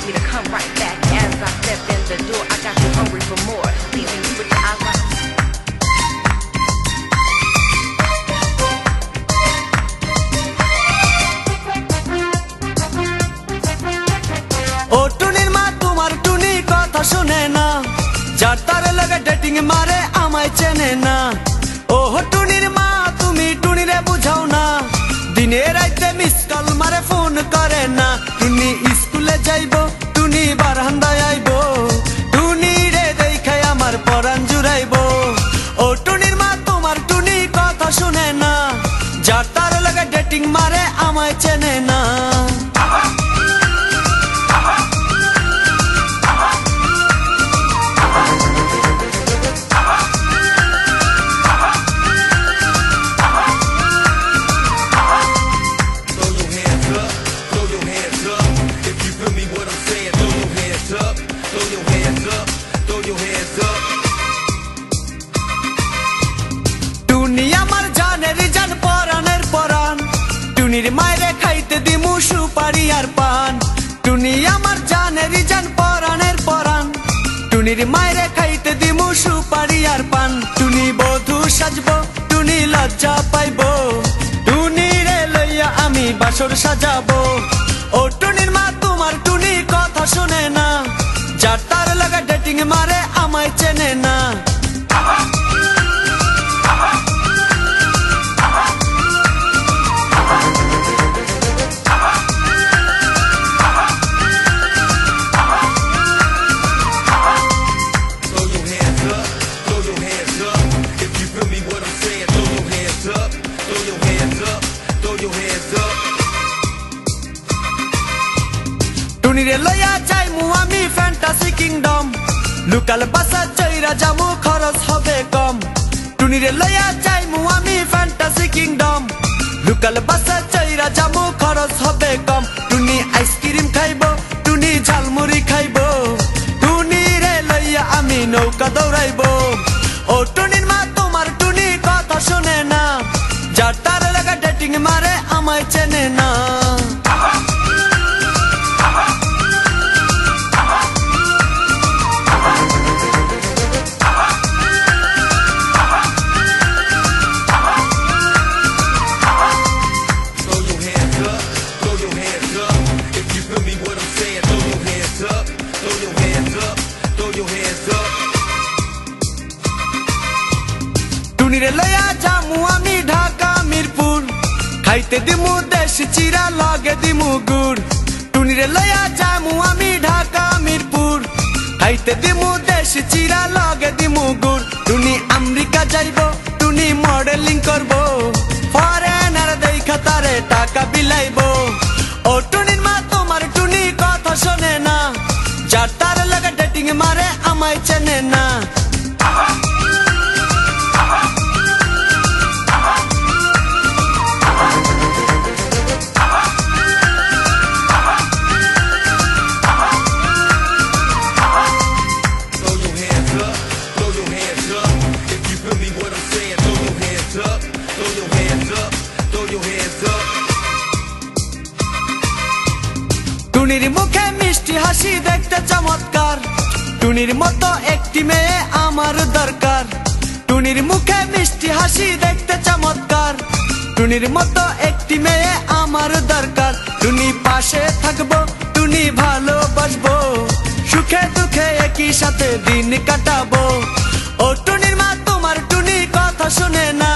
me to come right back. As I step in the door, I got you hungry for more, leaving you with your eyes like ও টুনির মা তোমার টুনি কথা শুনে না, যার তার লাগে ডেটিং মারে আমায় চেনে না। ও টুনির মা তুমি টুনিরে বুঝাও না, দিনে রাইতে মিস কল মারে ফোন করে না। টুনি স্কুলে যাইব, টুনি বারান্দায় আইব, টুনি রে দেখাই আমার পরাণ জুড়াইব। ও টুনির মা তোমার টুনি কথা শুনে না, যার তার লাগে ডেটিং মারে আমায় চেনে না। টুনি আমার জানের জান পরাণের পরাণ, টুনির মায়েরে খাইতে দিমু সুপারি আর পান। টুনি আমার জানের জান পরাণের পরাণ, টুনির মায়েরে খাইতে দিমু সুপারি আর পান। টুনি বধূ সাজবো, টুনি লজ্জা পাইব, টুনি রে লইয়া আমি বাসর সাজাবো। ও টুনির মা তোমার টুনি কথা শুনে না, যার তার লাগা ডেটিং মারে আমায় চেনে না। টুনিরে লইয়া যাইমু আমি ফ্যান্টাসি কিংডম, লোকাল বাসা চইরা যামু খরচ হবে কম। টুনিরে লইয়া যাইমু আমি ফ্যান্টাসি কিংডম, লোকাল বাসা চইরা যামু খরচ হবে কম। টুনি আইসক্রিম খাইব, টুনি ঝালমুড়ি খাইব, টুনি রে লইয়া আমি নৌকা দৌড়াইব। ও টুনির মা তোমার টুনি কথা শুনে না, যার তার লাগা ডেটিং মারে আমায় চেনে না। টুনিরে লইয়া যামু আমি ঢাকা মিরপুর, খাইতে দিমু দেশি চিরা লগে দিমু গুড়। টুনিরে লইয়া যামু আমি ঢাকা মিরপুর, খাইতে দিমু দেশি চিরা লগে দিমু গুড়। টুনি আমেরিকা যাইব, টুনি মডেলিং করব, ফরেনার দেখা তারে টাকা বিলাইব। ও টুনির মা তোমার টুনি কথা শোনে না, যার তার লাগা ডেটিং মারে আমায় চেনে না। টুনির মুখে মিষ্টি হাসি দেখতে চমৎকার, টুনির মতো একটি মেয়ে আমার দরকার। টুনির মুখে মিষ্টি হাসি দেখতে চমৎকার, টুনির মতো একটি মেয়ে আমার দরকার। টুনি পাশে থাকবো, টুনি ভালোবাসবো, সুখে দুঃখে একই সাথে দিন কাটাবো। ও টুনির মা তোমার টুনি কথা শুনে না,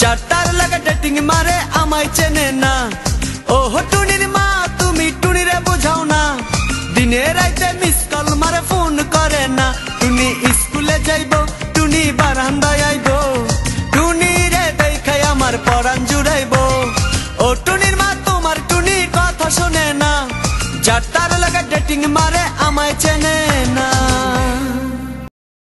যার তার লাগা ডেটিং মারে আমায় চেনে না। ও টুনির মা তুমি টুনিরে বুঝাও না, দিনে রাইতে মিস কল মারে ফোন করে না। টুনি স্কুলে যাইব, টুনি বারান্দায় আইব, টুনি রে দেখাই আমার পরাণ জুড়াইব। ও টুনির মা তোমার টুনি কথা শুনে না, যার তার লাগা ডেটিং মারে আমায় চেনে